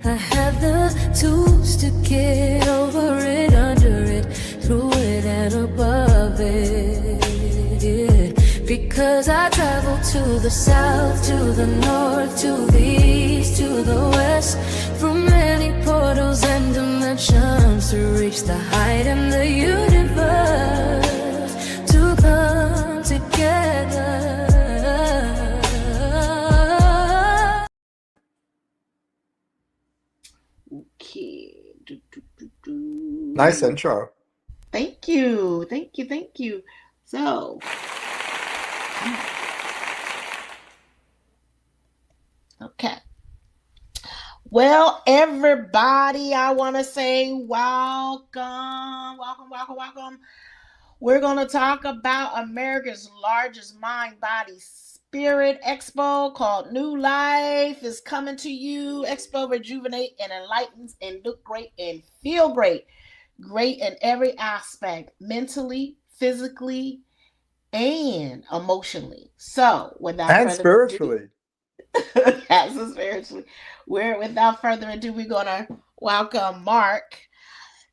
I have the tools to get over it, under it, through it, and above it. Yeah. Because I travel to the south, to the north, to the east, to the west, through many portals and dimensions to reach the height in the universe, to come together. Okay. Nice intro. Thank you. So, okay. Well, everybody, I want to say welcome. We're going to talk about America's largest mind, body, spirit expo called New Life is coming to you. Expo rejuvenate and enlightens and look great and feel great. Great in every aspect, mentally, physically, and emotionally. So, without And further ado, spiritually. yes, spiritually. Without further ado, we're gonna welcome Mark,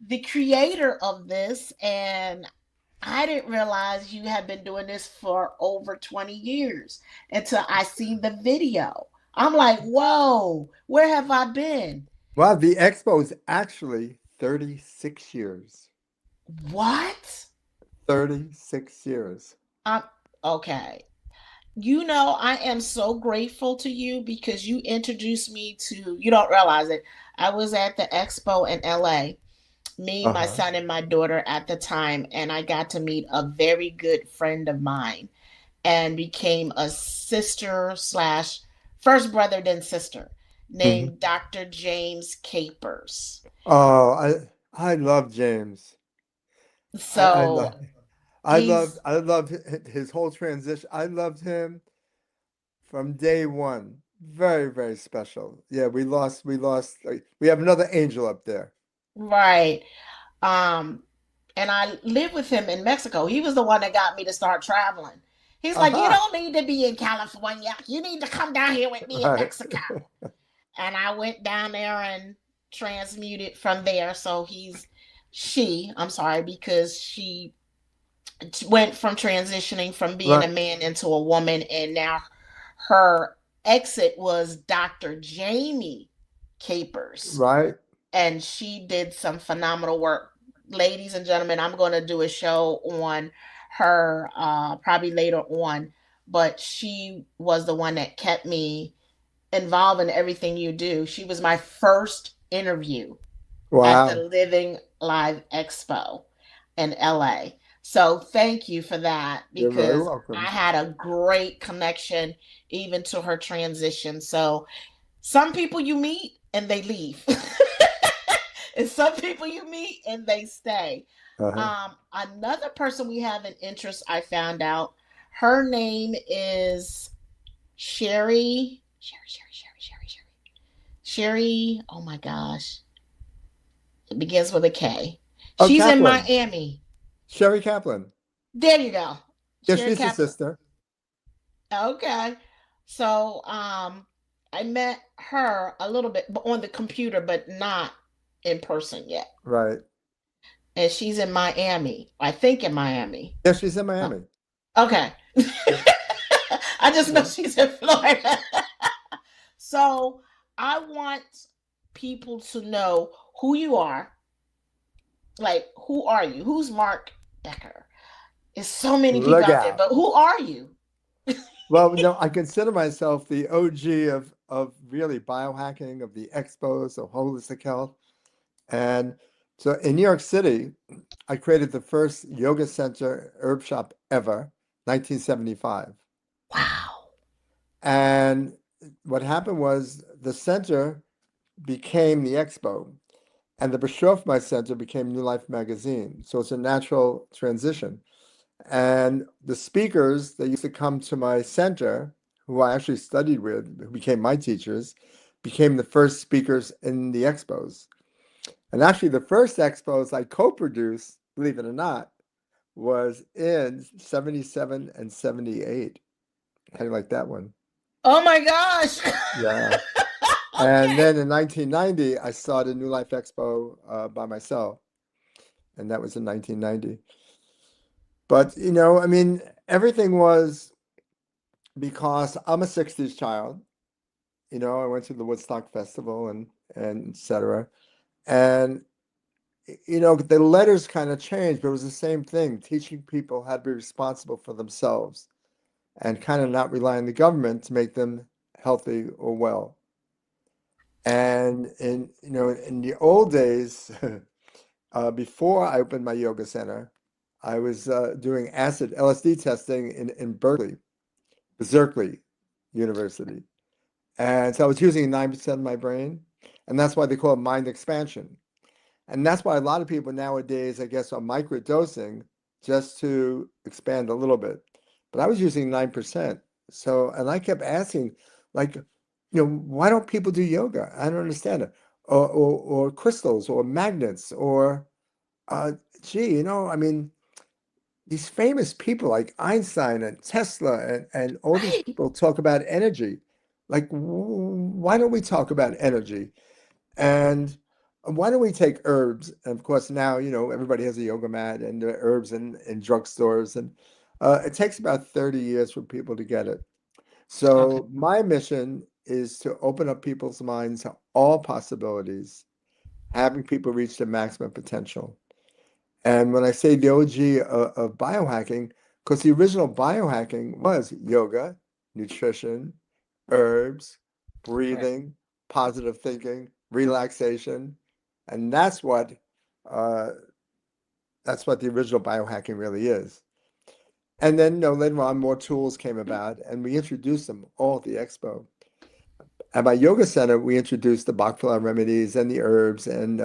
the creator of this. And I didn't realize you had been doing this for over 20 years until I seen the video. I'm like, whoa, where have I been? Well, the expo is actually 36 years. What? 36 years. I'm okay. I am so grateful to you because you introduced me to, you don't realize it. I was at the expo in LA, me, my Uh-huh. son, and my daughter at the time, and I got to meet a very good friend of mine and became a sister slash first brother then sister Mhm. named Dr. James Capers. Oh, I love James. I So love he's I loved his whole transition. I loved him from day one. Very, very special. Yeah, we lost we have another angel up there. right. Um, and I lived with him in Mexico. He was the one that got me to start traveling. He's like, you Aha. don't need to be in California. You need to come down here with me in Right. Mexico. And I went down there and transmuted from there. So I'm sorry, because she went from transitioning from being a Right. man into a woman. And now her exit was Dr. Jamie Capers, Right. and she did some phenomenal work. Ladies and gentlemen, I'm going to do a show on her probably later on, but she was the one that kept me involved in everything you do. She was my first interview at the Wow. Living Live Expo in LA. So thank you for that, You're very because I welcome. had a great connection even to her transition. So some people you meet and they leave. And some people you meet and they stay. Uh-huh. Another person we have an interest, I found out, her name is Sherry. Sherry. Oh my gosh. It begins with a K. Oh, She's in Kaplan. Miami. Sherry Kaplan. There you go. Yeah, Sherry she's a Kaplan. sister. Okay. So I met her a little bit on the computer, but not in person yet. Right. And she's in Miami. I think in Miami. Yeah, she's in Uh, Miami. okay. Yeah. I just know Yeah. she's in Florida. So I want people to know who you are. Like, who are you? Who's Mark Becker? There's so many people Look out there, out. but who are you? Well, no, I consider myself the OG of really biohacking, of the expos, of holistic health. And so in New York City, I created the first yoga center herb shop ever, 1975. Wow. And what happened was the center became the expo, and the Bischoff My Center became New Life magazine. So it's a natural transition. And the speakers that used to come to my center, who I actually studied with, who became my teachers, became the first speakers in the expos. And actually, the first expos I co-produced, believe it or not, was in 77 and 78. How do you like that one? Oh my gosh. Yeah. And Okay. then in 1990, I started New Life Expo by myself, and that was in 1990. But I mean, everything was because I'm a 60s child. I went to the Woodstock Festival and et cetera. And the letters kind of changed, but it was the same thing, teaching people how to be responsible for themselves and kind of not rely on the government to make them healthy or well. And in the old days, before I opened my yoga center, I was doing acid LSD testing in Berkeley University. And so I was using 9% of my brain. And that's why they call it mind expansion. And that's why a lot of people nowadays, I guess, are microdosing just to expand a little bit. But I was using 9%. So, and I kept asking, like, why don't people do yoga? I don't understand it. Or crystals or magnets or, uh, gee, I mean, these famous people like Einstein and Tesla and all these Right. people talk about energy. Like, why don't we talk about energy? And why don't we take herbs? And of course, now, everybody has a yoga mat and herbs in drugstores. And it takes about 30 years for people to get it. Okay. So my mission is to open up people's minds to all possibilities, having people reach their maximum potential. And when I say the OG of biohacking, because the original biohacking was yoga, nutrition, herbs, Right. breathing, positive thinking, relaxation, and uh, that's what the original biohacking really is. And then, later on, more tools came about, and we introduced them all at the expo. At my yoga center, we introduced the Bach flower remedies and the herbs and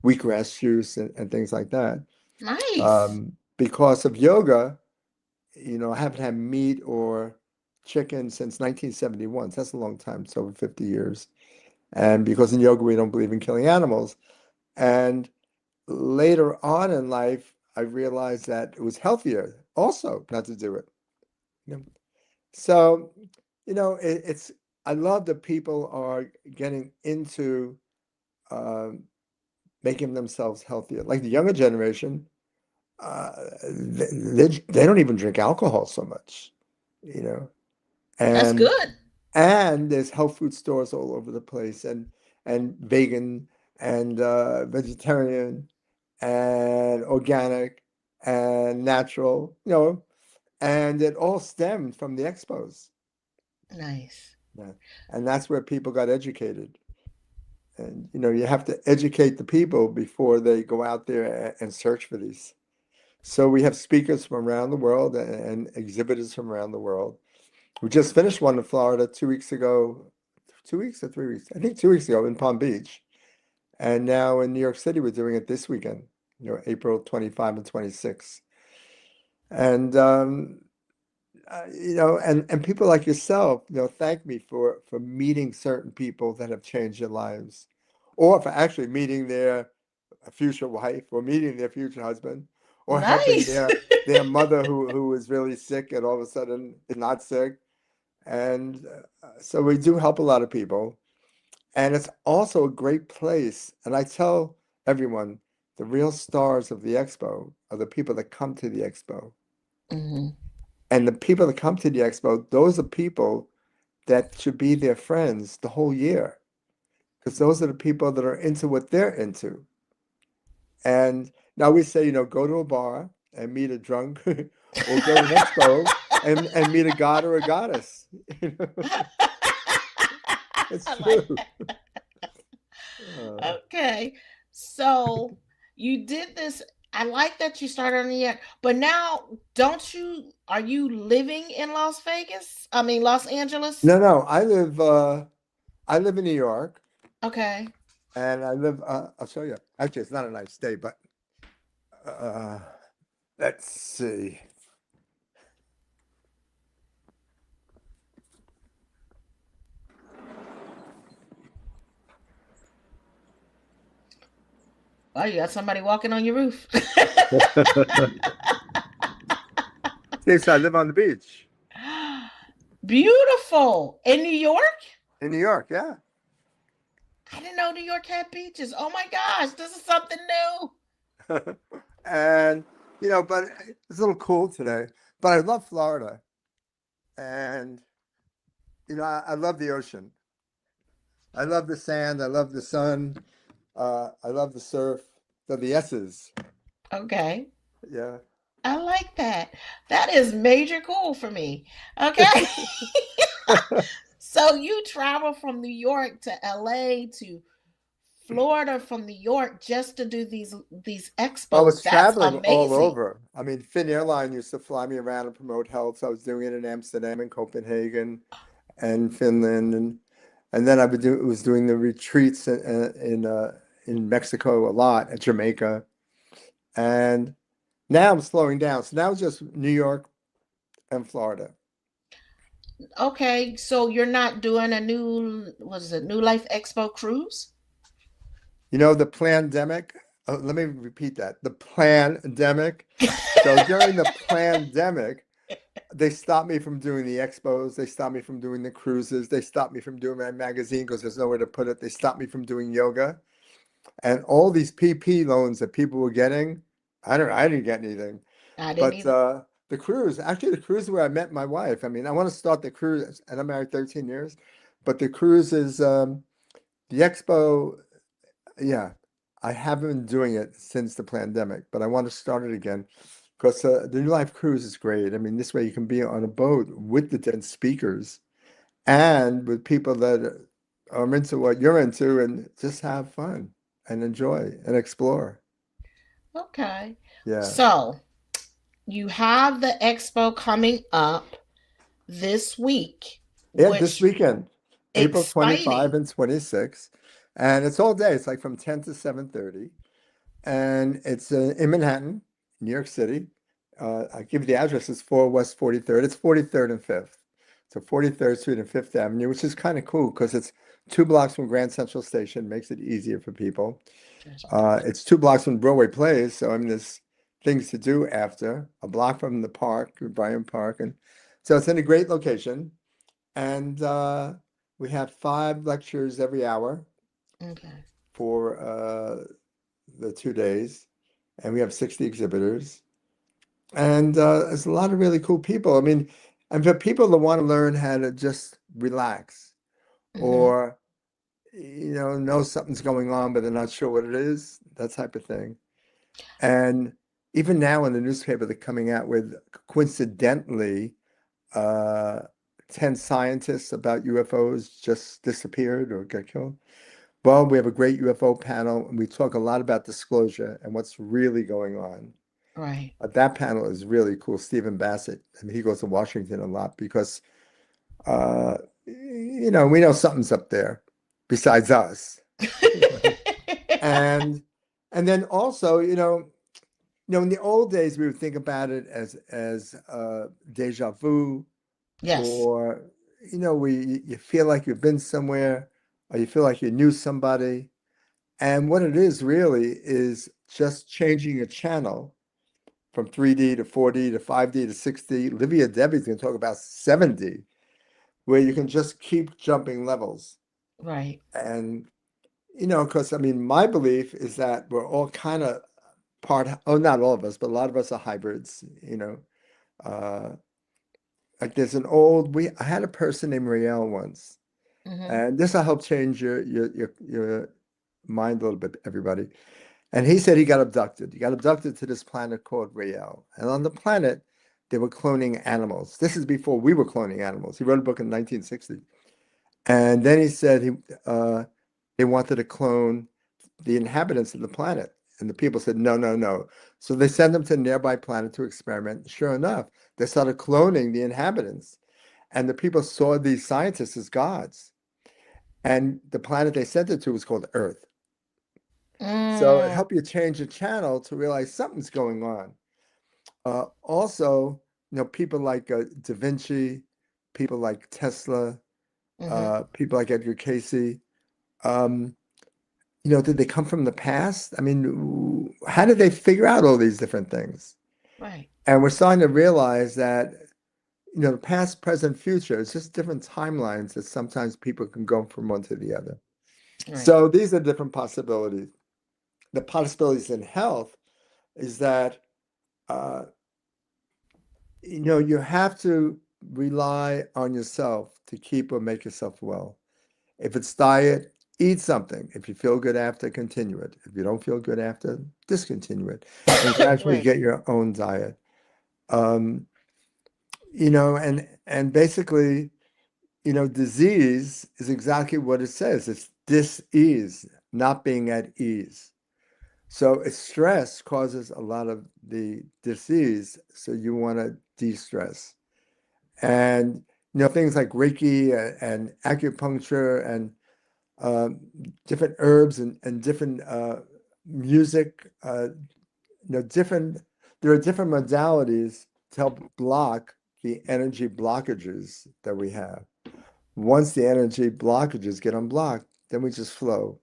wheatgrass juice and things like that. Nice. Because of yoga, I haven't had meat or chicken since 1971. So that's a long time. It's over 50 years. And because in yoga, we don't believe in killing animals. And later on in life, I realized that it was healthier also not to do it. You know? So, it's, I love that people are getting into um, making themselves healthier. Like the younger generation, they don't even drink alcohol so much, you know. That's And good. and there's health food stores all over the place, and vegan and vegetarian and organic and natural, and it all stemmed from the expos. Nice. Yeah. And that's where people got educated. And you have to educate the people before they go out there and search for these. So we have speakers from around the world and exhibitors from around the world. We just finished one in Florida 2 weeks ago, 2 weeks or 3 weeks, I think 2 weeks ago in Palm Beach. And now in New York City, we're doing it this weekend, April 25 and 26. And, and people like yourself, thank me for meeting certain people that have changed their lives, or for actually meeting their future wife or meeting their future husband or helping Nice. their mother who is really sick and all of a sudden is not sick. And so we do help a lot of people. And it's also a great place. And I tell everyone the real stars of the expo are the people that come to the expo. Hmm. And the people that come to the expo, those are people that should be their friends the whole year. Because those are the people that are into what they're into. And now we say, go to a bar and meet a drunk, or go to an expo and meet a god or a goddess. It's I like true. that. Uh, Okay. So you did this. I like that you started on the air, but now are you living in Las Vegas? I mean, Los Angeles? no, no, I live in New York, Okay. and I live. I'll show you. Actually, it's not a nice day, but uh, let's see. Oh, you got somebody walking on your roof. See, so I live on the beach Beautiful. In New York? in New York. Yeah, I didn't know New York had beaches. Oh my gosh, this is something new. And but it's a little cool today. But I love Florida, and I love the ocean. I love the sand. I love the sun. I love the surf. The S's. Okay. Yeah. I like that. That is major cool for me. Okay. So you travel from New York to LA to Florida from New York just to do these I expos. was That's traveling all amazing. over. I mean, Finn Airline used to fly me around and promote health. So I was doing it in Amsterdam and Copenhagen and Finland, and then was doing the retreats in Mexico a lot, at Jamaica, and now I'm slowing down. So now it's just New York and Florida. Okay, so you're not doing a new, what is it, New Life Expo cruise? The pandemic. Let me repeat that. The pandemic. So during the pandemic, they stopped me from doing the expos. They stopped me from doing the cruises. They stopped me from doing my magazine because there's nowhere to put it. They stopped me from doing yoga. And all these PP loans that people were getting, I didn't get anything. I didn't But either. the cruise where I met my wife. I mean, I want to start the cruise, and I'm married 13 years, but the cruise is the expo. Yeah, I haven't been doing it since the pandemic, but I want to start it again because the New Life cruise is great. I mean, this way you can be on a boat with the different speakers and with people that are into what you're into, and just have fun and enjoy and explore. Okay. Yeah. So you have the expo coming up this week, Yeah, this which weekend, April 25 exciting. and 26. And it's all day. It's like from 10 to 7:30. And it's in Manhattan, New York City. I give you the address. It's 4 West 43rd. It's 43rd and 5th. So 43rd Street and 5th Avenue, which is kind of cool because it's 2 blocks from Grand Central Station, makes it easier for people. It's 2 blocks from Broadway Place, so I mean, there's things to do after. A block from the park, Bryant Park, and so it's in a great location. And we have 5 lectures every hour Okay. for the 2 days, and we have 60 exhibitors. And there's a lot of really cool people. I mean, and for people that want to learn how to just relax Mm-hmm. or, know something's going on, but they're not sure what it is, that type of thing. And even now in the newspaper, they're coming out with, coincidentally, uh, 10 scientists about UFOs just disappeared or got killed. Well, we have a great UFO panel, and we talk a lot about disclosure and what's really going on. Right. That panel is really cool. Stephen Bassett, I mean, he goes to Washington a lot because, we know something's up there besides us. And and then also, in the old days, we would think about it as deja vu, Yes. or we you feel like you've been somewhere, or you feel like you knew somebody. And what it is really is just changing a channel from 3D to 4D to 5D to 6D. Livia Debbie's going to talk about 7D, where you can just keep jumping levels. Right. And, because I mean, my belief is that we're all kind of oh, not all of us, but a lot of us are hybrids. Uh, like there's I had a person named Riel once, Mm-hmm. and this will help change your mind a little bit, everybody. And he said he got abducted. He got abducted to this planet called Rael. And on the planet, they were cloning animals. This is before we were cloning animals. He wrote a book in 1960. And then he said they wanted to clone the inhabitants of the planet. And the people said, no, no, no. So they sent them to a nearby planet to experiment. Sure enough, they started cloning the inhabitants. And the people saw these scientists as gods. And the planet they sent it to was called Earth. So it Mm, helped you change the channel to realize something's going on. Also, people like Da Vinci, people like Tesla, mm-hmm. people like Edgar Casey. Um, did they come from the past? I mean, how did they figure out all these different things? Right. And we're starting to realize that, the past, present, future, it's just different timelines that sometimes people can go from one to the other. Right. So these are different possibilities. The possibilities in health is that uh, you have to rely on yourself to keep or make yourself well. If it's diet, eat something. If you feel good after, continue it. If you don't feel good after, discontinue it and gradually Right. get your own diet. Um, and basically, disease is exactly what it says. It's dis-ease, not being at ease. So it's stress causes a lot of the disease. So you want to de-stress. And things like Reiki and acupuncture and um, different herbs and different music, different. There are different modalities to help block the energy blockages that we have. Once the energy blockages get unblocked, then we just flow,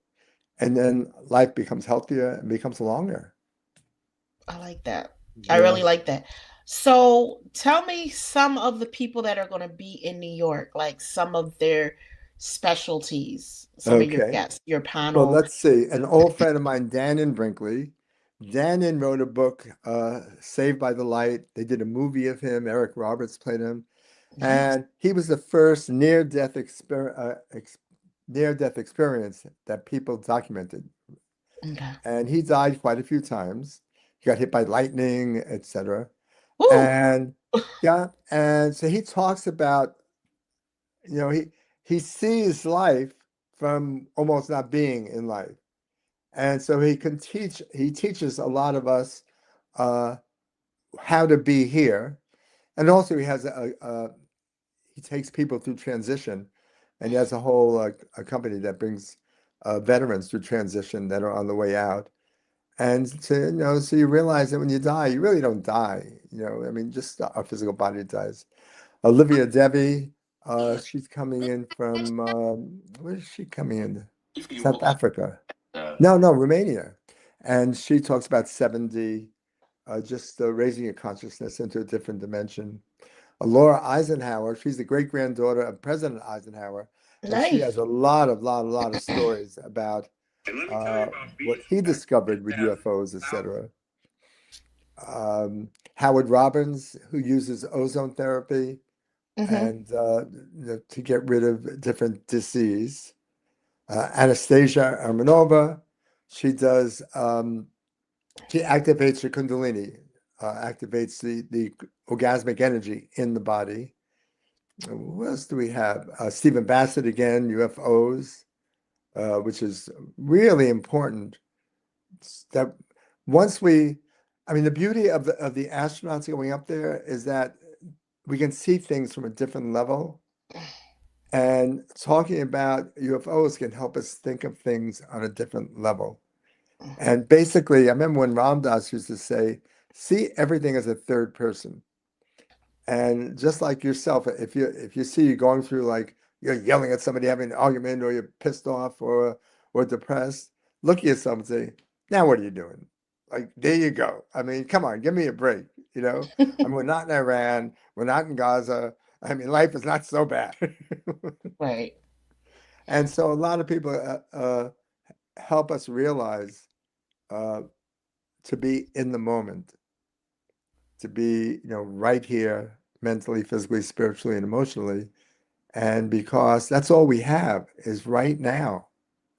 and then life becomes healthier and becomes longer. I like that. I Yeah. really like that. So tell me some of the people that are going to be in New York, like some of their specialties, some of your Okay. guests, your Well, panel. let's see. An old friend of mine, Dannon Brinkley. Dannon wrote a book, Saved by the Light. They did a movie of him. Eric Roberts played him, Nice. and he was the first near-death experience that people documented. Okay. And he died quite a few times. He got hit by lightning, etc. Ooh. And yeah, and so he talks about, you know, he he sees life from almost not being in life. And so he teaches a lot of us uh, how to be here. And also he has he takes people through transition, and he has a whole a company that brings veterans through transition that are on the way out. And so you realize that when you die, you really don't die. I mean, just our physical body dies. Olivia Debbie, she's coming in from where is she coming in? South Africa. No, no, Romania. And she talks about 70, just raising your consciousness into a different dimension. Laura Eisenhower, she's the great granddaughter of President Eisenhower, and she has Nice. a lot of stories about what he discovered with UFOs, etc. Howard Robbins, who uses ozone therapy Mm-hmm. and to get rid of different disease. Anastasia Armanova, she does. She activates your Kundalini, activates the orgasmic energy in the body. What else do we have? Stephen Bassett again, UFOs, which is really important. That once I mean, the beauty of the astronauts going up there is that we can see things from a different level, and talking about UFOs can help us think of things on a different level. And basically, I remember when Ram Dass used to say, "See everything as a third person." And just like yourself, if you see you going through like you're yelling at somebody having an argument or you're pissed off or depressed, look at yourself and say, now what are you doing? Like there you go. I mean, come on, give me a break, you know? I mean, we're not in Iran, we're not in Gaza. I mean, life is not so bad. Right. And so a lot of people help us realize uh, to be in the moment, to be, right here, mentally, physically, spiritually, and emotionally. And because that's all we have is right now,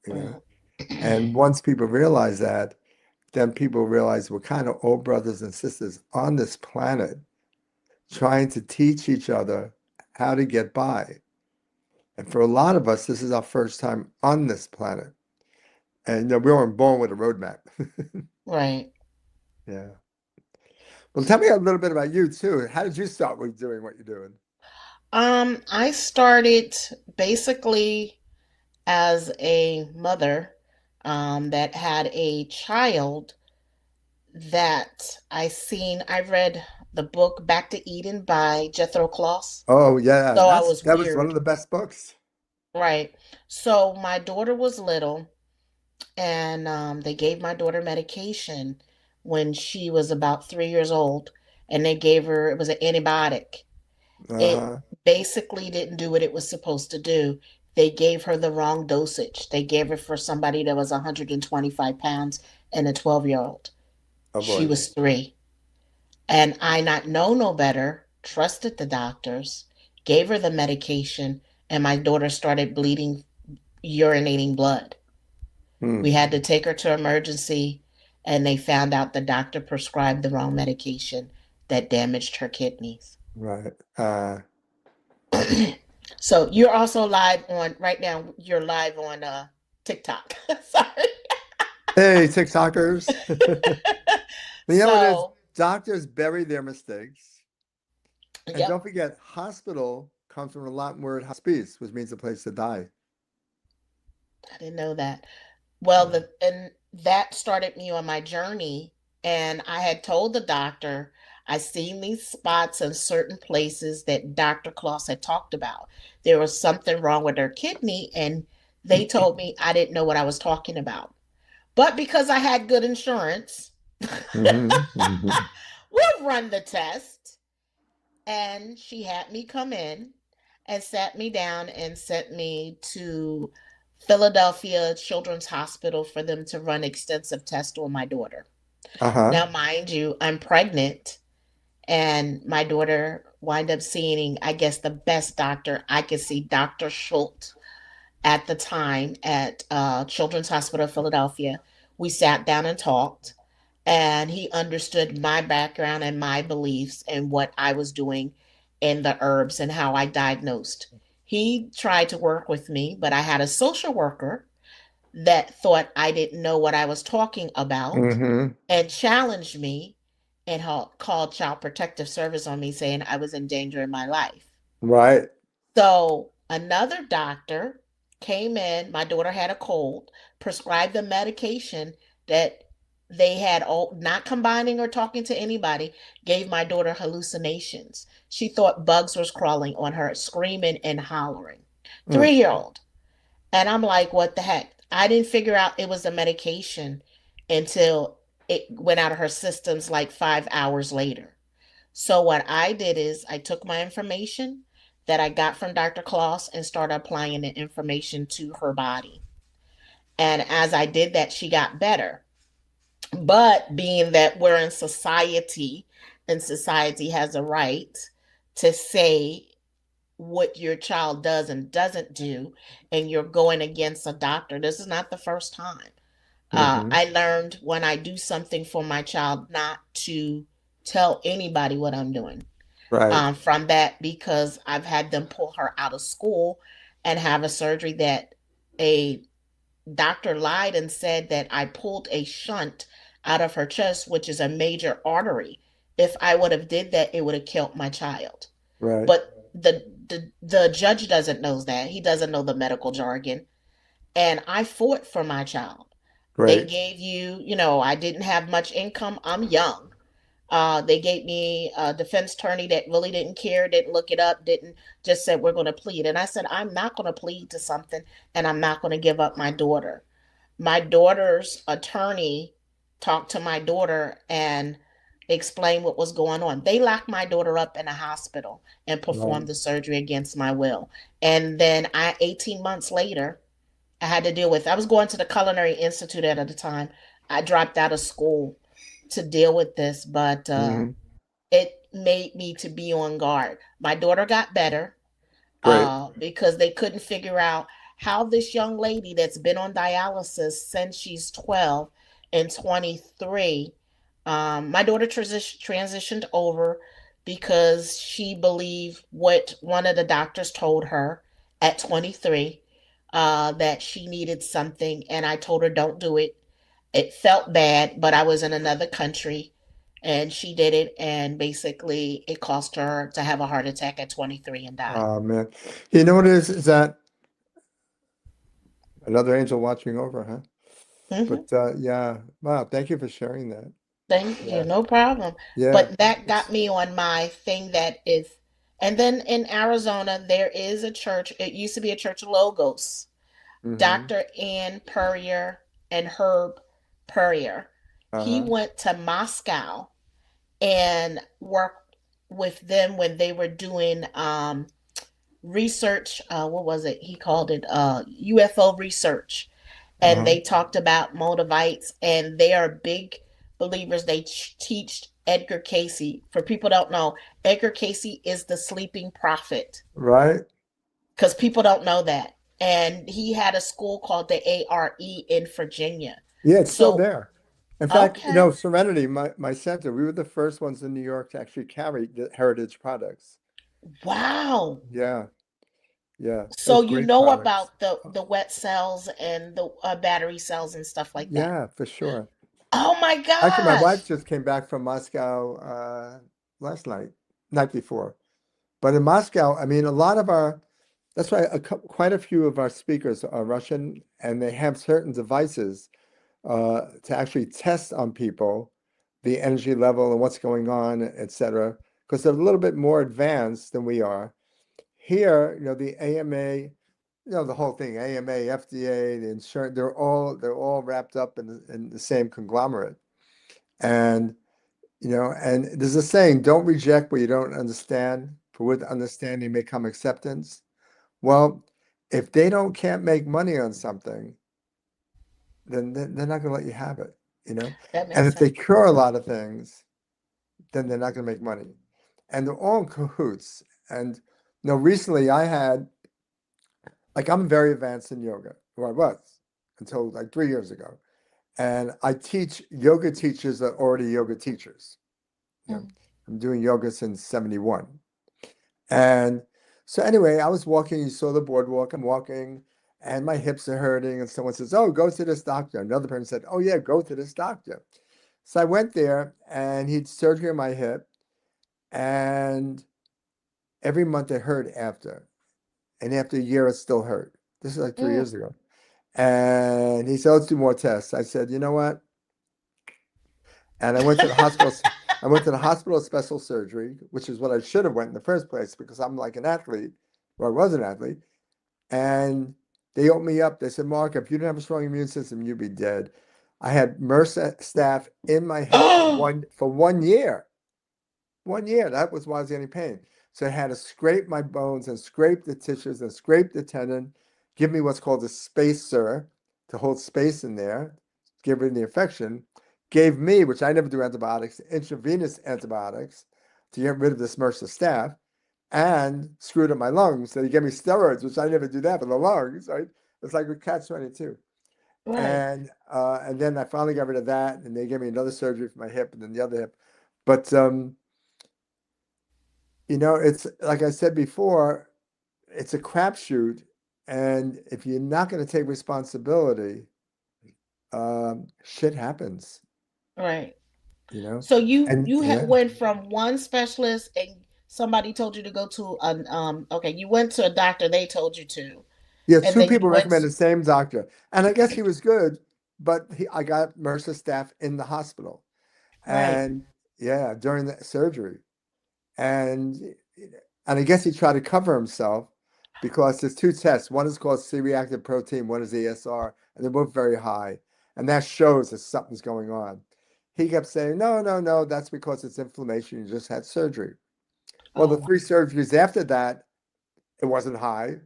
you know. And once people realize that, then people realize we're kind of all brothers and sisters on this planet trying to teach each other how to get by. And for a lot of us, this is our first time on this planet. And we weren't born with a roadmap. Right. Yeah. Well, tell me a little bit about you too. How did you start with doing what you're doing? I started basically as a mother that had a child that I read the book Back to Eden by Jethro Kloss. Oh, yeah, So I that's was that was one weird. of the best books. Right. So my daughter was little, and they gave my daughter medication when she was about 3 years old, and they gave her, it was an antibiotic. It Uh-huh. basically didn't do what it was supposed to do. They gave her the wrong dosage. They gave it for somebody that was 125 pounds and a 12-year-old. Oh She boy. was 3. And I not know no better, trusted the doctors, gave her the medication, and my daughter started bleeding, urinating blood. Hmm. We had to take her to emergency, and they found out the doctor prescribed the wrong medication that damaged her kidneys. Right. So you're also live on right now. You're live on TikTok. Sorry. Hey, TikTokers. You know what it is? So, Doctors bury their mistakes. And don't yep, forget, hospital comes from a Latin word hospice, which means a place to die. I didn't know that. Well, Yeah. and that started me on my journey. And I had told the doctor I seen these spots in certain places that Dr. Kloss had talked about. There was something wrong with her kidney, and they told me I didn't know what I was talking about. But because I had good insurance, Hmm. Hmm. we'll run the test. And she had me come in and sat me down and sent me to Philadelphia Children's Hospital for them to run extensive tests on my daughter. Uh-huh. Now, mind you, I'm pregnant, and my daughter wind up seeing, I guess, the best doctor I could see, Dr. Schultz, at the time at Children's Hospital of Philadelphia. We sat down and talked, and he understood my background and my beliefs and what I was doing in the herbs and how I diagnosed. He tried to work with me, but I had a social worker that thought I didn't know what I was talking about Hmm. and challenged me and called Child Protective Service on me saying I was endangering my life. Right. So another doctor came in. My daughter had a cold, prescribed the medication that they had all not combining or talking to anybody, gave my daughter hallucinations. She thought bugs was crawling on her, screaming and hollering. Mm. 3 year old. And I'm like, what the heck? I didn't figure out it was a medication until it went out of her systems like 5 hours later. So what I did is I took my information that I got from Dr. Kloss and started applying the information to her body. And as I did that, she got better. But being that we're in society and society has a right to say what your child does and doesn't do, and you're going against a doctor, this is not the first time. Hmm. I learned when I do something for my child not to tell anybody what I'm doing Right. from that because I've had them pull her out of school and have a surgery that a doctor lied and said that I pulled a shunt out of her chest, which is a major artery. If I would have did that, it would have killed my child. Right. But the judge doesn't know that. He doesn't know the medical jargon. And I fought for my child. They Great. gave you, I didn't have much income. I'm young. They gave me a defense attorney that really didn't care, didn't look it up, didn't just said we're going to plead. And I said I'm not going to plead to something, and I'm not going to give up my daughter. My daughter's attorney talked to my daughter and explained what was going on. They locked my daughter up in a hospital and Right. performed the surgery against my will. And then 18 months later, I had to deal with. I was going to the Culinary Institute at the time. I dropped out of school to deal with this, but Hmm. it made me to be on guard. My daughter got better Great. because they couldn't figure out how this young lady that's been on dialysis since she's 12 and 23. My daughter transitioned over because she believed what one of the doctors told her at 23, that she needed something. And I told her, don't do it. It felt bad, but I was in another country and she did it. And basically, it caused her to have a heart attack at 23 and die. Oh man. You know what it is that another angel watching over, huh? Hmm. But yeah. Wow, thank you for sharing that. Thank you, Yeah. no problem. Yeah. But that got It's me on my thing that if, and then in Arizona, there is a church. It used to be a church of Logos. hmm. Dr. Ann Purrier and Herb Purrier. He Uh-huh. went to Moscow and worked with them when they were doing research. What was it? He called it UFO research, and Uh-huh. they talked about Moabites, and they are big believers. They teach Edgar Casey. For people who don't know, Edgar Casey is the sleeping prophet, Right? because people don't know that. And he had a school called the ARE in Virginia. Yeah, it's still So, there. In fact, okay. Serenity, my center, we were the first ones in New York to actually carry the heritage products. Wow. Yeah, yeah. So It's you great know products. about the wet cells and the battery cells and stuff like that. Yeah, for sure. Oh my Actually, my wife gosh. just came back from Moscow last night before. But in Moscow, I mean, a lot of that's why quite a few of our speakers are Russian, and they have certain devices to actually test on people the energy level and what's going on, etc. Because they're a little bit more advanced than we are. Here, the AMA, the whole thing, AMA, FDA, the insurance, they're all wrapped up in the same conglomerate. And and there's a saying, don't reject what you don't understand, for with understanding may come acceptance. Well, if they can't make money on something, then they're not going to let you have it, you know? That And makes if they sense. cure a lot of things, then they're not going to make money. And they're all in cahoots. And recently I had, like, I'm very advanced in yoga, or I was until like 3 years ago. And I teach yoga teachers that are already yoga teachers. You know, Mm. I'm doing yoga since 71. And so anyway, I was walking, you saw the boardwalk, I'm walking, and my hips are hurting. And someone says, "Oh, go to this doctor." Another person said, "Oh, yeah, go to this doctor." So I went there and he'd surgery on my hip. And every month it hurt after. And after a year, it still hurt. This is like three Mm. years ago. And he said, "Let's do more tests." I said, "You know what?" And I went to the hospital. I went to the hospital of special surgery, which is what I should have went in the first place because I'm like an athlete, or I was an athlete. And they opened me up. They said, "Mark, if you didn't have a strong immune system, you'd be dead." I had MRSA staph in my hip for Oh, one year. 1 year. That was why I was getting pain. So I had to scrape my bones and scrape the tissues and scrape the tendon, give me what's called a spacer to hold space in there, get rid of the infection. Gave me, which I never do antibiotics, intravenous antibiotics to get rid of this MRSA staph, and screwed up my lungs. So he gave me steroids, which I never do that for the lungs, right? It's like a catch-22. right, And then I finally got rid of that, and they gave me another surgery for my hip and then the other hip. But it's like I said before, it's a crapshoot, and if you're not going to take responsibility, shit happens, right. you know. So you And you yeah, went from one specialist and somebody told you to go to an okay, you went to a doctor they told you to, yeah, and two then you people went recommend the same doctor, and I guess he was good, but I got MRSA staph in the hospital, right. and yeah, during the surgery. And and I guess he tried to cover himself because there's two tests. One is called C-reactive protein, one is ESR, and they're both very high. And that shows that something's going on. He kept saying, "No, no, no, that's because it's inflammation. You just had surgery." Well, the Oh, three surgeries after that, it wasn't high.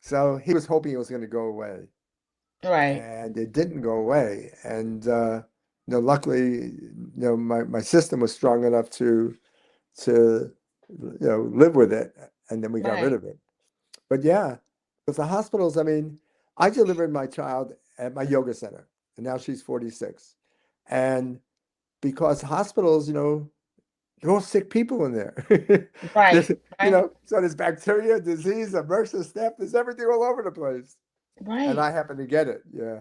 So he was hoping it was going to go away. right, And it didn't go away. And luckily, my system was strong enough to live with it, and then we got rid right, of it. But yeah, with the hospitals, I mean, I delivered my child at my yoga center, and now she's 46. And because hospitals, they're all sick people in there. right, There's, right, so there's bacteria, disease, MRSA staph, there's everything all over the place. And right. I happen to get it. Yeah.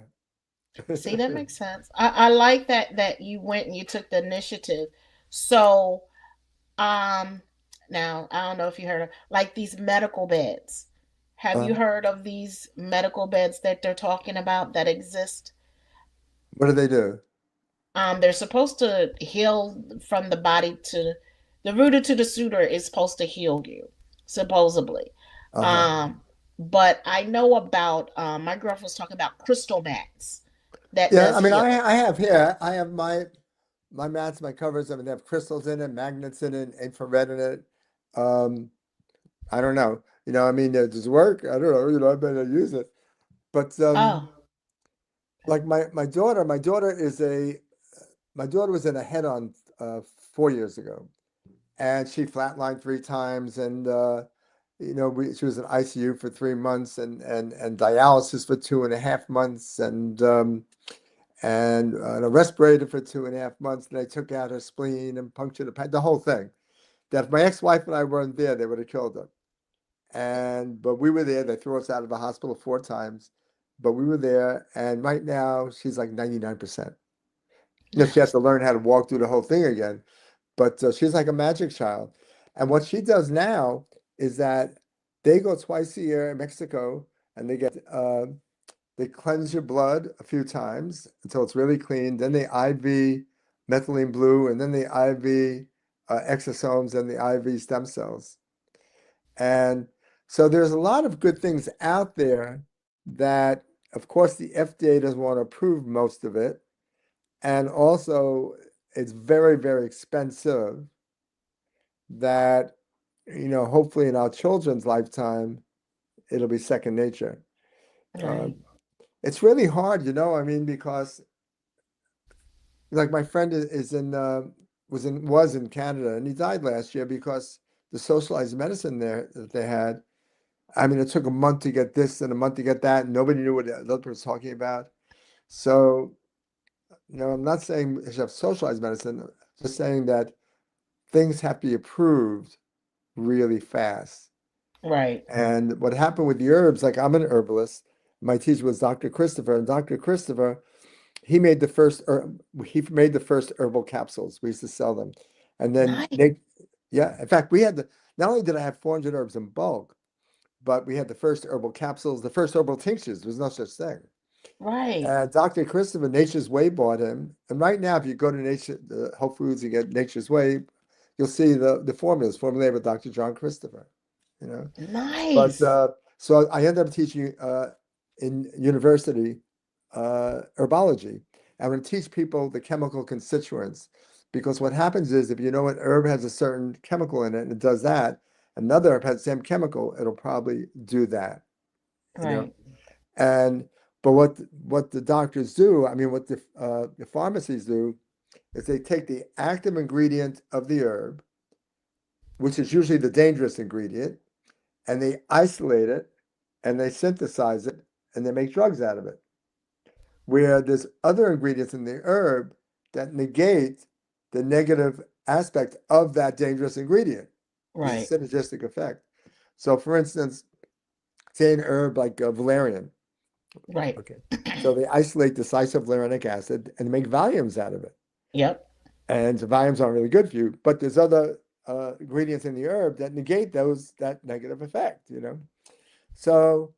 See, that makes sense. I like that you went and you took the initiative. So, um, now I don't know if you heard of like these medical beds. Have you Uh, heard of these medical beds that they're talking about that exist? what do they do? They're supposed to heal from the body to the rooter to the suitor is supposed to heal you, supposedly. Uh-huh. Um, but I know about my girlfriend was talking about crystal mats that Yeah, does I mean, heal. I have my mats, my covers. I mean, they have crystals in it, magnets in it, infrared in it. Um, I don't know. I mean, does it work? I don't know. I better use it. But Oh, like my daughter was in a head-on 4 years ago, and she flatlined 3 times, and she was in ICU for 3 months, and dialysis for 2.5 months, and on a respirator for 2.5 months. And they took out her spleen and punctured the whole thing. That if my ex-wife and I weren't there, they would have killed her. But we were there. They threw us out of the hospital 4 times, but we were there. And right now, she's like 99%. She has to learn how to walk through the whole thing again. But she's like a magic child. And what she does now is that they go twice a year in Mexico, and they cleanse your blood a few times until it's really clean. Then they IV methylene blue, and then they IV exosomes and the IV stem cells. And so there's a lot of good things out there that, of course, the FDA doesn't want to approve most of it. And also, it's very, very expensive that, hopefully in our children's lifetime, it'll be second nature. Uh, right, it's really hard, I mean, because like my friend is in was in Canada, and he died last year because the socialized medicine there that they had. I mean, it took a month to get this and a month to get that, and nobody knew what the other person was talking about. So, I'm not saying you should have socialized medicine, just saying that things have to be approved really fast. right, And what happened with the herbs, like I'm an herbalist, my teacher was Dr. Christopher, and Dr. Christopher, he made the first herbal capsules. We used to sell them. And then nice, yeah, in fact, we had not only did I have 400 herbs in bulk, but we had the first herbal capsules, the first herbal tinctures. There was no such thing. right, And Dr. Christopher, Nature's Way bought him. And right now, if you go to Whole Foods and get Nature's Way, you'll see the formulas formulated with Dr. John Christopher. You know, but nice, so I ended up teaching in university herbology. I'm going to teach people the chemical constituents, because what happens is if an herb has a certain chemical in it and it does that, another herb has the same chemical, it'll probably do that. You know, right, and but what the doctors do, I mean, what the pharmacies do, is they take the active ingredient of the herb, which is usually the dangerous ingredient, and they isolate it, and they synthesize it, and they make drugs out of it. Where there's other ingredients in the herb that negate the negative aspect of that dangerous ingredient. There's right, a synergistic effect. So, for instance, say an herb like valerian. right. Okay. So they isolate decisive valerianic acid and make Valiums out of it. Yep, And the Valiums aren't really good for you, but there's other ingredients in the herb that negate that negative effect. So,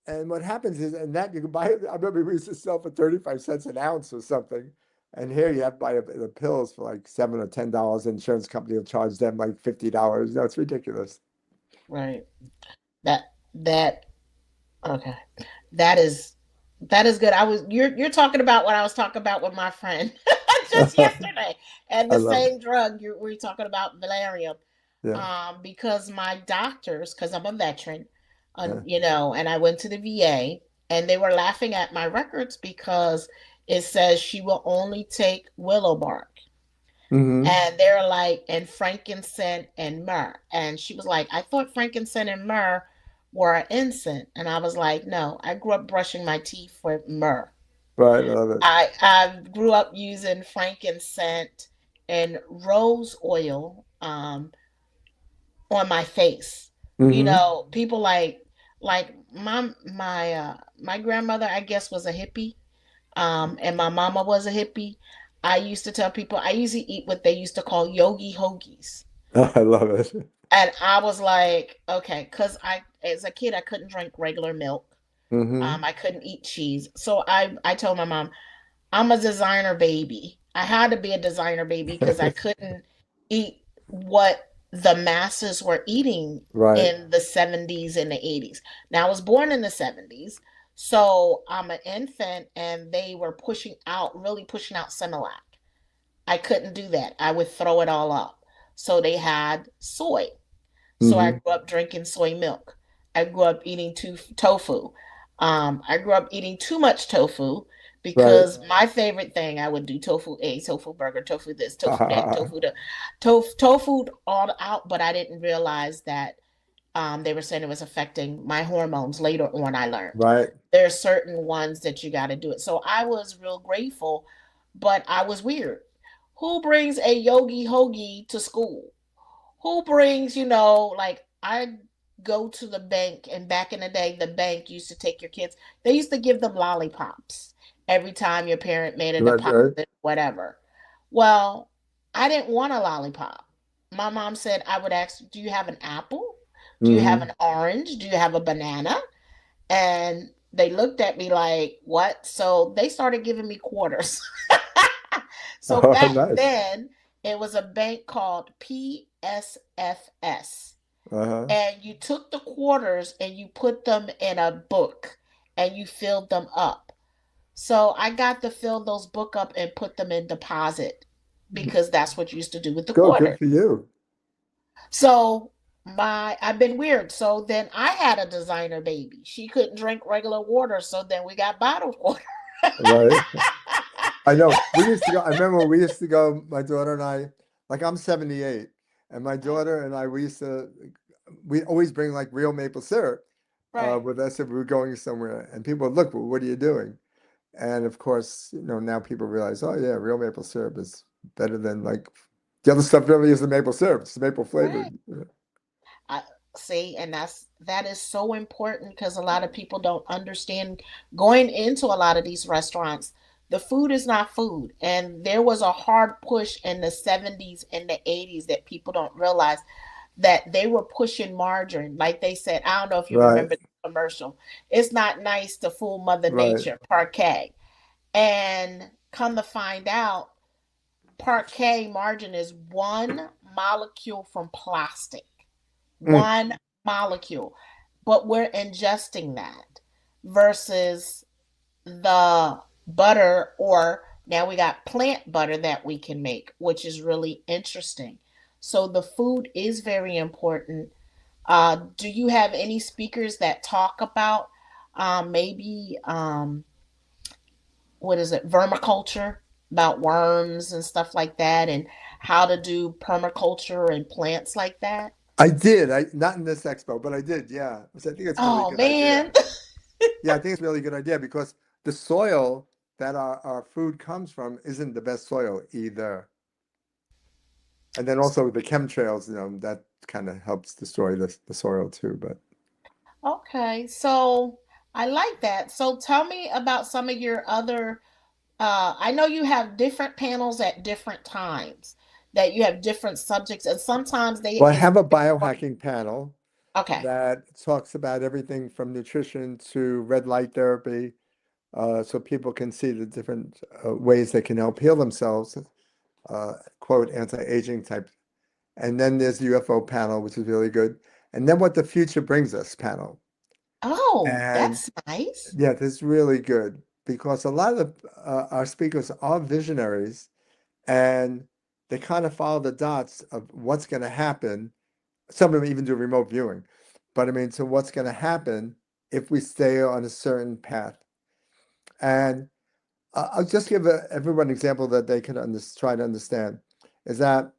and what happens is, and that you can buy it. I remember we used to sell for 35 cents an ounce or something. And here you have to buy the pills for like $7 or $10. The insurance company will charge them like $50. No, it's ridiculous. right. That okay. That is that is good. You're talking about what I was talking about with my friend just yesterday, and I the love it. same drug we're talking about, valerium. Yeah. Because my doctors, because I'm a veteran, Yeah. and I went to the VA, and they were laughing at my records because it says she will only take willow bark. Hmm. And they're like, and frankincense and myrrh. And she was like, I thought frankincense and myrrh were an incense. And I was like, no, I grew up brushing my teeth with myrrh. Right. I love it. I grew up using frankincense and rose oil on my face. Hmm. People like my grandmother, I guess, was a hippie, and my mama was a hippie. I used to tell people I used to eat what they used to call yogi hoagies. I love it. And I was like, okay, because as a kid, I couldn't drink regular milk. Hmm. I couldn't eat cheese. So I told my mom, I'm a designer baby. I had to be a designer baby because I couldn't eat what the masses were eating Right. in the 70s and the 80s. Now, I was born in the 70s, so I'm an infant, and they were really pushing out Similac. I couldn't do that. I would throw it all up. So they had soy. So I Hmm. grew up drinking soy milk. I grew up eating tofu. I grew up eating too much tofu Right. because my favorite thing I would do tofu egg, tofu burger, tofu this, tofu that, tofu the, tofu all out. But I didn't realize that they were saying it was affecting my hormones. Later on, I learned Right. there are certain ones that you got to do it. So I was real grateful, but I was weird. Who brings a yogi hoagie to school? Who brings, like I go to the bank, and back in the day, the bank used to take your kids, they used to give them lollipops every time your parent made a Right. deposit, Right. whatever. Well, I didn't want a lollipop. My mom said I would ask, do you have an apple? Do you have Hmm. an orange? Do you have a banana? And they looked at me like, what? So they started giving me quarters. So Oh, back nice. then, it was a bank called PSFS. Uh-huh. And you took the quarters and you put them in a book and you filled them up. So I got to fill those book up and put them in deposit because that's what you used to do with the Go, good quarter. for you. So I've been weird. So then I had a designer baby. She couldn't drink regular water, so then we got bottled water. Right. I know. We used to go. I remember we used to go, my daughter and I, like I'm 78, and my daughter and I, we always bring like real maple syrup Right. with us if we were going somewhere. And people would look, well, what are you doing? And of course, now people realize, oh yeah, real maple syrup is better than like the other stuff really is the maple syrup. It's maple Right. flavored. I see, and that is so important because a lot of people don't understand going into a lot of these restaurants. The food is not food, and there was a hard push in the 70s and the 80s that people don't realize that they were pushing margarine. Like they said, I don't know if you Right, remember the commercial. It's not nice to fool Mother right. Nature, parquet. And come to find out, parquet margarine is one molecule from plastic. Mm, One molecule, but we're ingesting that versus the butter, or now we got plant butter that we can make, which is really interesting. So the food is very important. Do you have any speakers that talk about maybe what is it, vermiculture, about worms and stuff like that, and how to do permaculture and plants like that? I did. I not in this expo, but I did. Yeah, which I think it's a really Oh good idea. man. Yeah, I think it's a really good idea because the soil that our food comes from isn't the best soil either. And then also the chemtrails, that kind of helps destroy the soil too. But Okay, so I like that. So tell me about some of your other I know you have different panels at different times, that you have different subjects, and sometimes they well, I is have a biohacking panel okay. that talks about everything from nutrition to red light therapy, so people can see the different ways they can help heal themselves, quote, anti-aging type. And then there's the UFO panel, which is really good. And then what the future brings us panel. Oh, And that's nice. yeah, this is really good because a lot of our speakers are visionaries and they kind of follow the dots of what's going to happen. Some of them even do remote viewing, but I mean, so what's going to happen if we stay on a certain path? And I'll just give everyone an example that they can try to understand is that,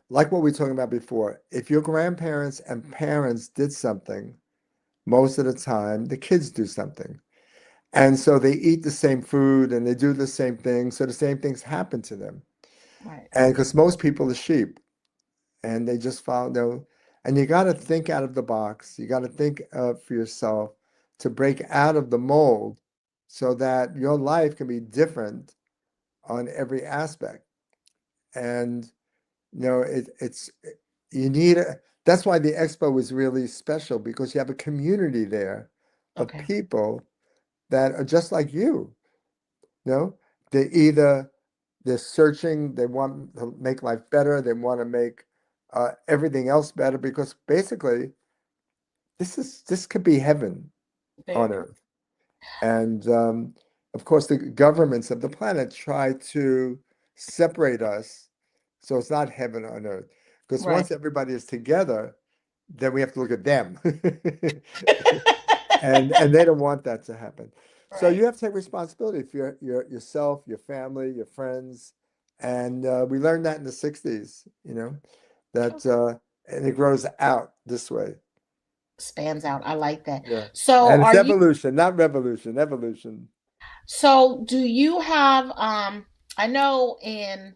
like what we were talking about before, if your grandparents and parents did something, most of the time the kids do something. And so they eat the same food and they do the same thing. So the same things happen to them. Right. And because most people are sheep and they just follow, and you got to think out of the box. You got to think for yourself to break out of the mold so that your life can be different on every aspect. And, it's, you need, that's why the expo is really special because you have a community there of Okay. people that are just like you. No, they either they're searching, they want to make life better, they want to make everything else better because basically this could be heaven on Very. earth. And of course, the governments of the planet try to separate us, so it's not heaven on earth. Because Right. once everybody is together, then we have to look at them. And they don't want that to happen. So Right. you have to take responsibility for yourself, your family, your friends, and we learned that in the '60s. That Okay. and it grows out this way. Stands out. I like that. Yeah, So and it's are you evolution, not revolution. Evolution. so do you have I know in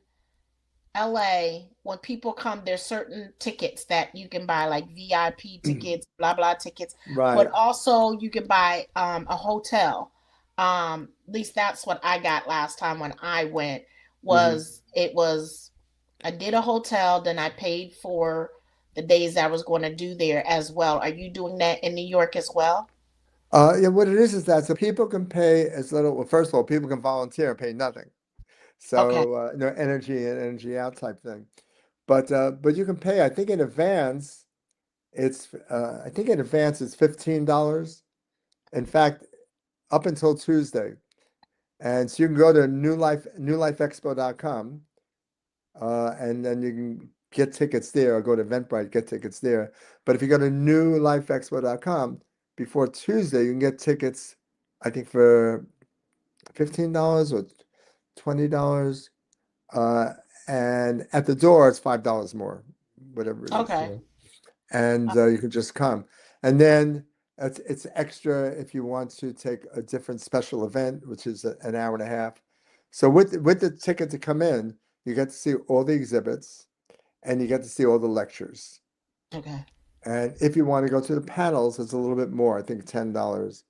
LA, when people come, there's certain tickets that you can buy, like VIP tickets, blah blah tickets, but Right. also you can buy a hotel. At least that's what I got last time when I went. Hmm. Was I did a hotel, then I paid for the days I was going to do there as well. Are you doing that in New York as well? Yeah, what it is that so people can pay as little. Well, first of all, people can volunteer and pay nothing. Okay. So energy in, energy out type thing. But you can pay. I think in advance. I think in advance it's $15. In fact, up until Tuesday. And so you can go to newlifeexpo.com, and then you can get tickets there or go to Eventbrite, get tickets there. But if you go to newlifeexpo.com before Tuesday, you can get tickets, I think for $15 or $20. Uh, and at the door, it's $5 more, whatever it is. Okay. And you can just come. And then it's extra if you want to take a different special event, which is an hour and a half. So with the ticket to come in, you get to see all the exhibits and you get to see all the lectures. Okay. And if you want to go to the panels, it's a little bit more, I think $10.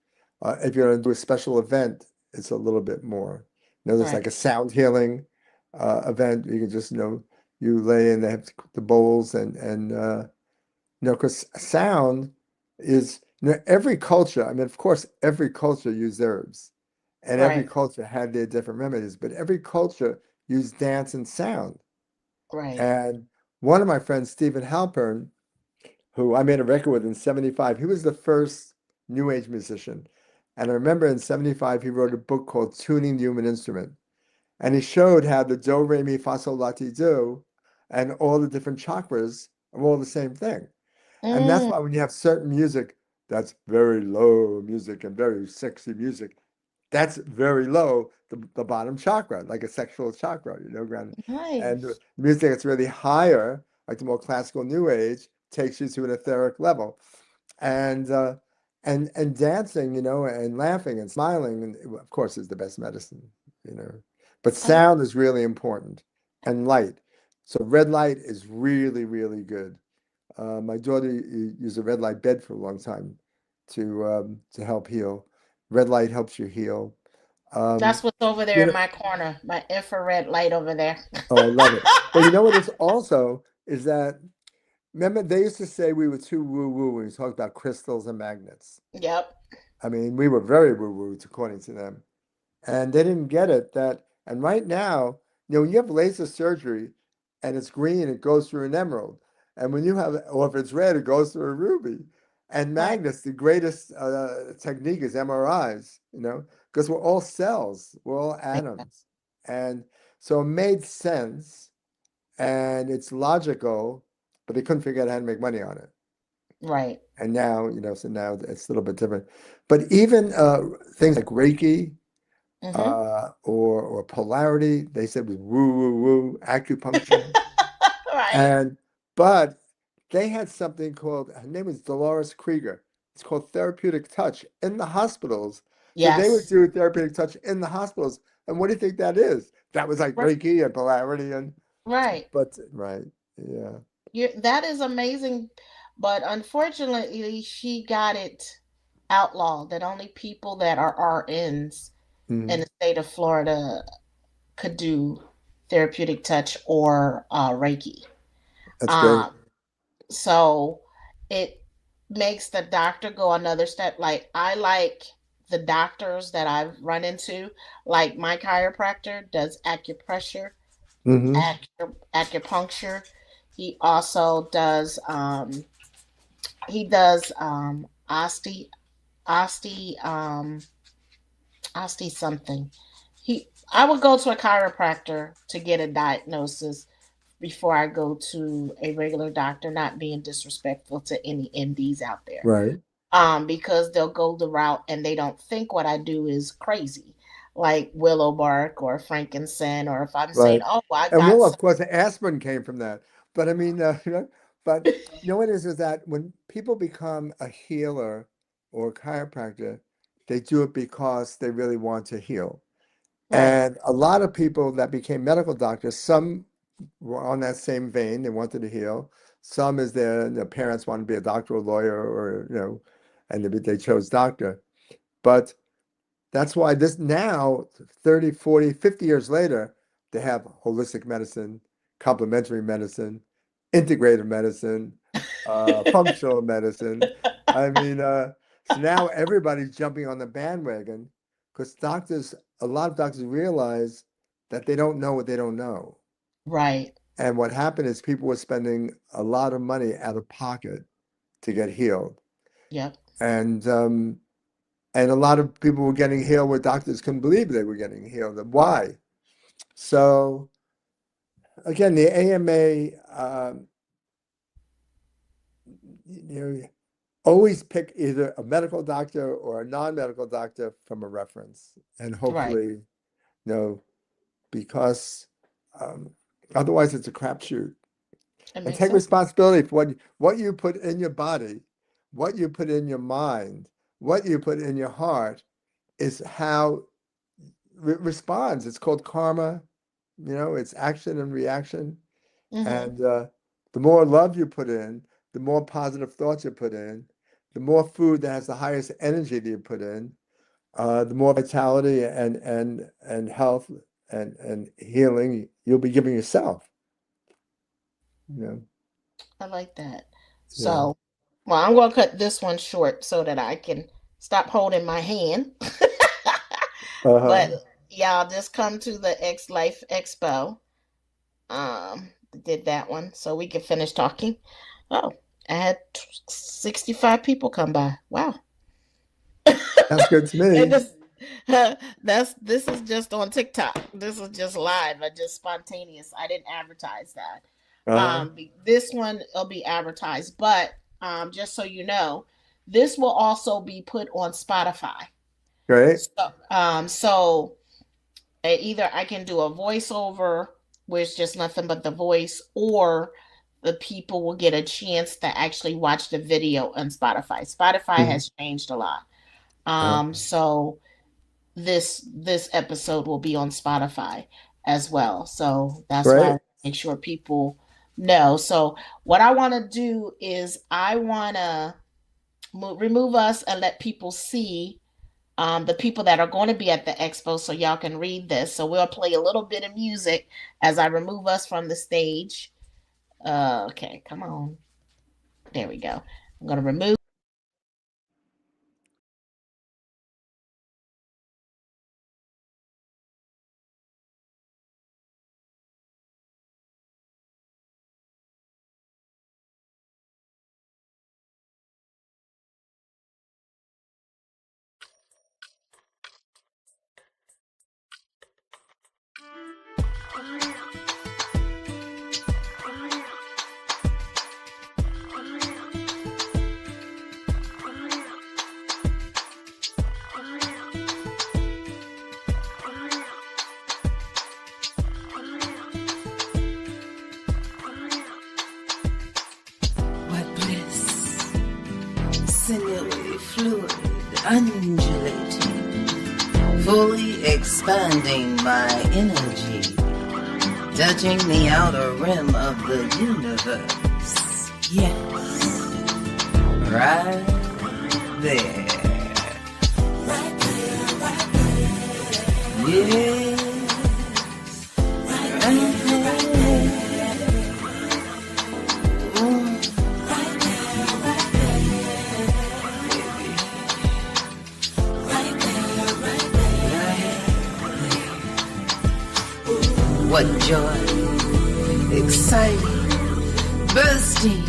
If you're going to do a special event, it's a little bit more. There's Right. like a sound healing event. You can just, you lay in, they have the bowls because sound is, every culture, I mean, of course, every culture used herbs and every Right. culture had their different remedies, but every culture used dance and sound. Right. And one of my friends, Stephen Halpern, who I made a record with in '75, he was the first New Age musician. And I remember in '75, he wrote a book called Tuning the Human Instrument. And he showed how the do, re, mi, fa, sol, la, ti, do, and all the different chakras are all the same thing. And that's Mm, why when you have certain music that's very low music and very sexy music, that's very low, the bottom chakra, like a sexual chakra, ground. And the nice. music that's really higher, like the more classical new age, takes you to an etheric level. And and dancing, and laughing and smiling, and of course is the best medicine, you know. But I like, sound is really important and light. So red light is really, really good. My daughter used a red light bed for a long time to help heal. Red light helps you heal. that's Um, what's over there you in know, my corner, my infrared light over there. oh, I love it. But you know what is also is that remember they used to say we were too woo woo when we talked about crystals and magnets. Yep. I mean, we were very woo woo according to them. And they didn't get it that and right now, when you have laser surgery and it's green, it goes through an emerald. And when you have or if it's red, it goes through a ruby. And Right. magnets, the greatest technique is MRIs, because we're all cells, we're all atoms. And so it made sense and it's logical, but they couldn't figure out how to make money on it. Right. And now, so now it's a little bit different. But even things like Reiki, Mm-hmm. or polarity. They said was woo woo woo acupuncture, Right. and but they had something called her name was Dolores Krieger. It's called therapeutic touch in the hospitals. So they would Yes. do therapeutic touch in the hospitals. And what do you think that is? That was like Right. Reiki and polarity and Right. but right, yeah. That is amazing, but unfortunately, she got it outlawed that only people that are RNs in Mhm. the state of Florida could do therapeutic touch or Reiki. That's great. Um, so it makes the doctor go another step. Like I like the doctors that I've run into, like my chiropractor does acupressure, Hmm. acupuncture. He also does oste oste something. I would go to a chiropractor to get a diagnosis before I go to a regular doctor, not being disrespectful to any MDs out there. Right. Because they'll go the route and they don't think what I do is crazy, like willow bark or frankincense, or if I'm saying, Right. oh, I And got well, some. of course, the aspirin came from that. But I mean, but what it is that when people become a healer or a chiropractor, they do it because they really want to heal. Right, And a lot of people that became medical doctors, some were on that same vein, they wanted to heal. Some is their parents wanted to be a doctor or lawyer or, and they chose doctor. But that's why this now, 30, 40, 50 years later, they have holistic medicine, complementary medicine, integrative medicine, functional medicine. I mean, so now everybody's jumping on the bandwagon because a lot of doctors realize that they don't know what they don't know. right. And what happened is people were spending a lot of money out of pocket to get healed. Yep. And a lot of people were getting healed where doctors couldn't believe they were getting healed. And why? So again, the AMA, always pick either a medical doctor or a non-medical doctor from a reference, and Right. hopefully, because otherwise it's a crapshoot. It And makes take sense. responsibility for what you put in your body, what you put in your mind, what you put in your heart is how responds. It's called karma. It's action and reaction. Hmm. And the more love you put in, the more positive thoughts you put in, the more food that has the highest energy that you put in, the more vitality and health and healing you'll be giving yourself. You know, I like that. yeah. So, well, I'm going to cut this one short so that I can stop holding my hand. Uh-huh. But y'all just come to the Life Expo. Did that one so we could finish talking. Oh, I had 65 people come by. Wow. That's good to And me. this is just on TikTok. This is just live. I just spontaneous. I didn't advertise that. Uh-huh. This one will be advertised, but just so you know, this will also be put on Spotify. Great. So either I can do a voiceover where it's just nothing but the voice, or the people will get a chance to actually watch the video on Spotify. Spotify Mhm. has changed a lot. Uh, So this episode will be on Spotify as well. So that's why I Great. want to make sure people know. So what I want to do is I want to remove us and let people see the people that are going to be at the expo so y'all can read this. So we'll play a little bit of music as I remove us from the stage. Okay, come on. There we go. I'm going to remove. What bliss, sinewy, fluid, undulating, fully expanding my energy, touching the outer rim of the universe. Yes, right there. Yes, right there. Ooh. What joy, exciting, bursting,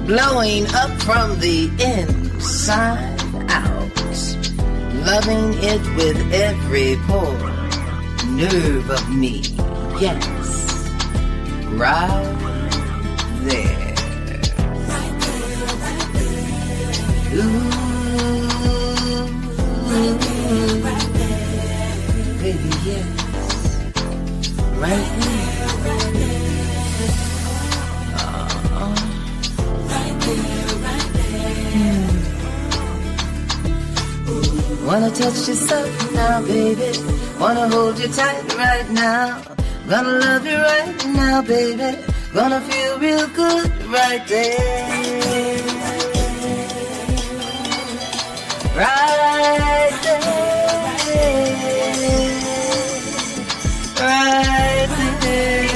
blowing up from the inside out, loving it with every pore, nerve of me, yes, right there. Ooh, baby, yes, right there. Wanna touch yourself now, baby. Wanna hold you tight right now. Gonna love you right now, baby. Gonna feel real good right there. Right there. Right there.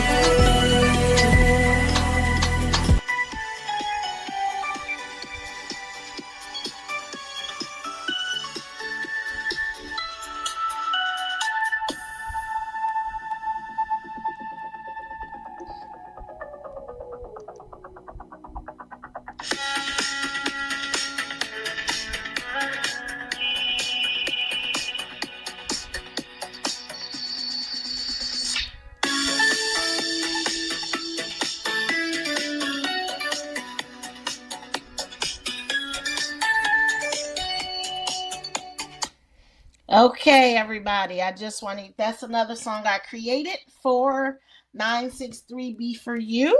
Okay, everybody. I just want to, that's another song I created for 963B for you.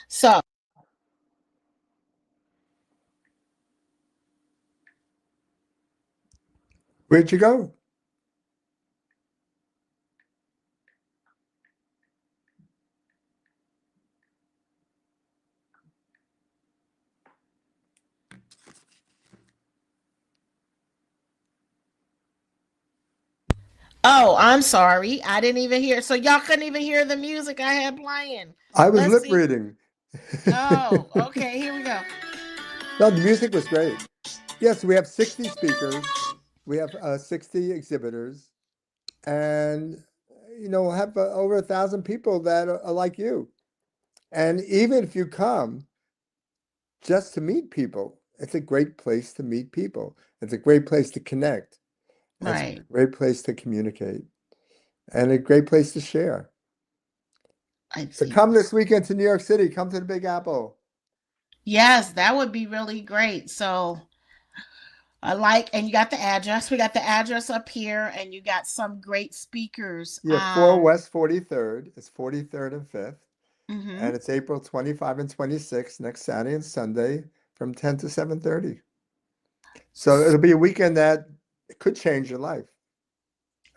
So, Where'd you go? oh, I'm sorry. I didn't even hear. So, y'all couldn't even hear the music I had playing. I was Let's lip see. reading. Oh, okay. Here we go. No, the music was great. Yes, we have 60 speakers. We have 60 exhibitors, and we'll have over 1,000 people that are like you. And even if you come just to meet people, it's a great place to meet people. It's a great place to connect. And it's a Right. great place to communicate, and a great place to share. I So see. come this weekend to New York City. Come to the Big Apple. Yes, that would be really great. So, I like, and you got the address. We got the address up here, and you got some great speakers. Yeah, 4 West 43rd. It's 43rd and 5th. Mhm. And it's April 25 and 26 next Saturday and Sunday from 10 to 7:30. So it'll be a weekend that could change your life.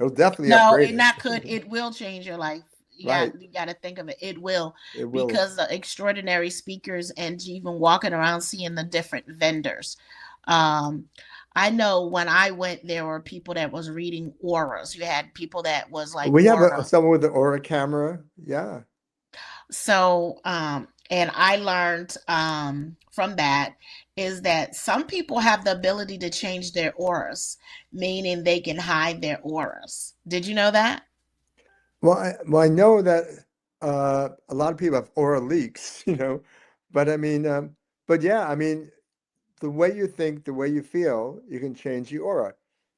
It'll definitely No, upgrade it it. not could. It will change your life. Right. You got to think of it. It will, It will. because the extraordinary speakers and even walking around seeing the different vendors. Um, I know when I went, there were people that was reading auras. You had people that was like We have aura. someone with the Aura camera. Yeah. So, and I learned from that is that some people have the ability to change their auras, meaning they can hide their auras. Did you know that? Well, I know that a lot of people have aura leaks, but I mean, but yeah, I mean, the way you think, the way you feel, you can change your aura.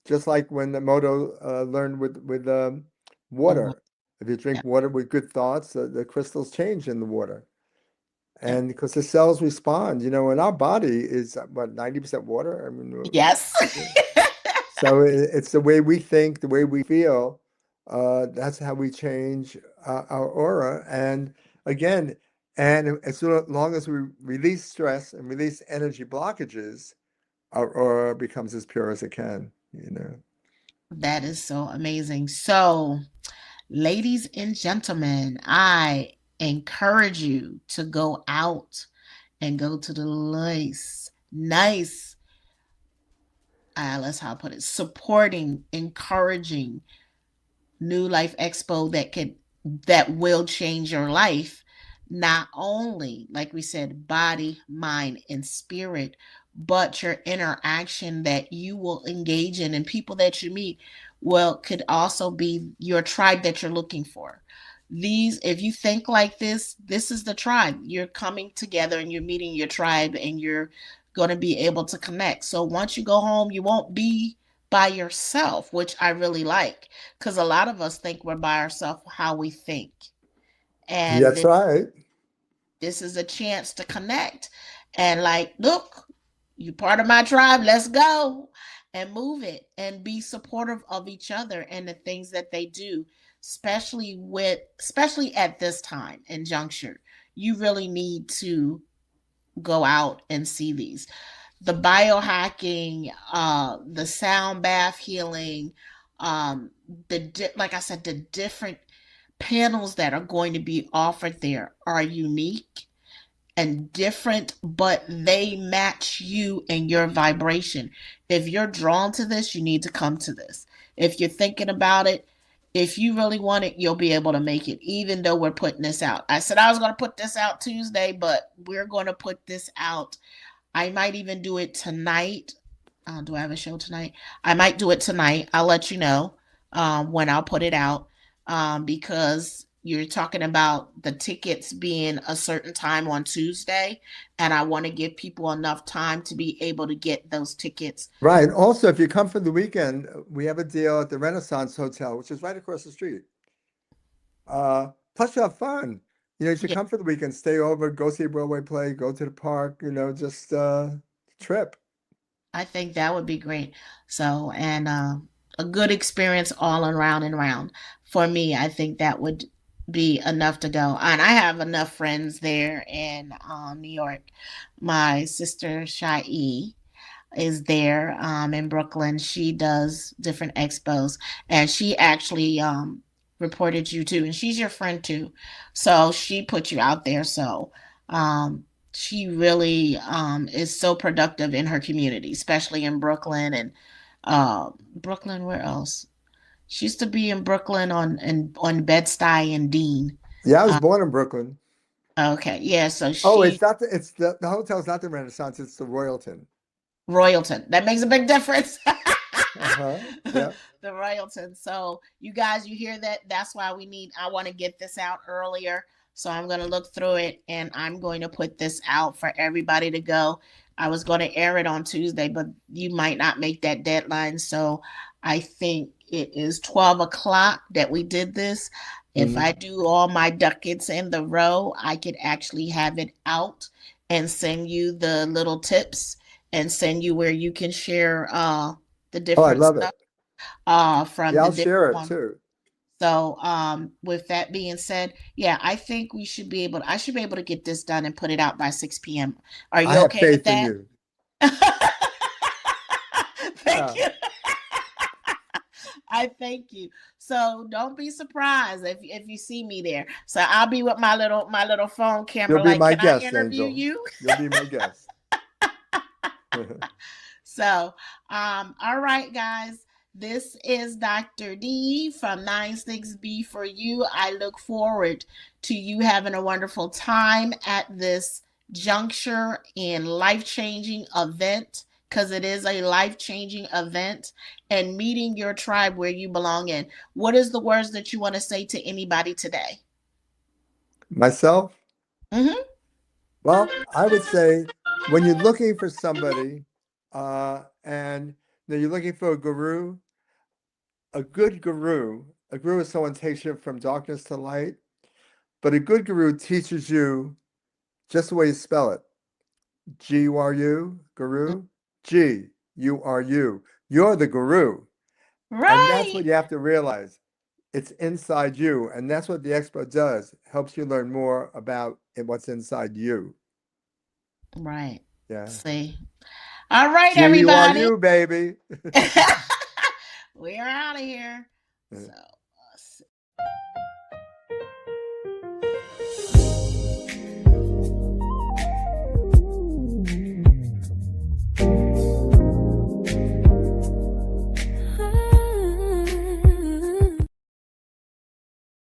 Just like when the Moto learned with The wo- water. If you yeah, drink water with good thoughts, the crystals change in the water. And because the cells respond, and our body is what, 90% water? I mean, yes. yeah. So it's the way we think, the way we feel. That's how we change our aura. And again, and as long as we release stress and release energy blockages, our aura becomes as pure as it can. That is so amazing. So, ladies and gentlemen, I encourage you to go out and go to the nice, let's how I put it, supporting, encouraging New Life Expo that will change your life, not only like we said, body, mind, and spirit, but your interaction that you will engage in and people that you meet could also be your tribe that you're looking for. These, if you think like this is the tribe. You're coming together and you're meeting your tribe, and you're going to be able to connect. So once you go home, you won't be by yourself, which I really like, because a lot of us think we're by ourselves how we think. And That's right. this is a chance to connect and like, look, you part of my tribe, let's go and move it and be supportive of each other and the things that they do, especially at this time and juncture. You really need to go out and see these. The biohacking, the sound bath healing, like I said, the different panels that are going to be offered there are unique and different, but they match you and your vibration. If you're drawn to this, you need to come to this. If you're thinking about it, if you really want it, you'll be able to make it, even though we're putting this out. I said I was going to put this out Tuesday, but we're going to put this out. I might even do it tonight. Do I have a show tonight? I might do it tonight. I'll let you know when I'll put it out, because you're talking about the tickets being a certain time on Tuesday, and I want to give people enough time to be able to get those tickets. Right. Also, if you come for the weekend, we have a deal at the Renaissance Hotel, which is right across the street. Plus, you have fun. You should Yeah, come for the weekend, stay over, go see a Broadway play, go to the park, just trip. I think that would be great. So, and a good experience all around and around. For me, I think that would be enough to go. And I have enough friends there in New York. My sister Shai is there in Brooklyn. She does different expos, and she actually reported you too, and she's your friend too, so she put you out there. So she really is so productive in her community, especially in Brooklyn and Brooklyn. Where else? She used to be in Brooklyn on Bed-Stuy and Dean. Yeah, I was Uh, born in Brooklyn. okay, yeah. So Oh, she it's not the hotel's not the Renaissance, it's the Royalton. Royalton. That makes a big difference. Uh-huh. Yeah. The Royalton. So you guys, you hear that? That's why I want to get this out earlier. So I'm going to look through it and I'm going to put this out for everybody to go. I was going to air it on Tuesday, but you might not make that deadline. So I think it is 12 o'clock that we did this. If Mhm. I do all my ducats in the row, I could actually have it out and send you the little tips and send you where you can share the Oh, I different love stuff it. from Yeah, the I'll different share it ones. too. So with that being said, yeah, I think I should be able to get this done and put it out by 6 p.m. Are I you have okay with faith in that? you. Thank Yeah. you. I thank you. So don't be surprised if you see me there. So I'll be with my little phone You'll camera, be like, my can I guest, interview Angel. you? You'll be my guest. So, all right, guys. This is Dr. D from 96B for you. I look forward to you having a wonderful time at this juncture and life changing event, because it is a life changing event, and meeting your tribe where you belong in. What is the words that you want to say to anybody today? Myself? Mm-hmm. Well, I would say when you're looking for somebody, and you're looking for a guru is someone who takes you from darkness to light, but a good guru teaches you just the way you spell it. Guru, guru, Guru. You're the guru. And that's Right. what you have to realize. It's inside you. And that's what the expo does. Helps you learn more about what's inside you. Right. Yeah. See. All right, everybody. Guru, baby. We're out of here. So.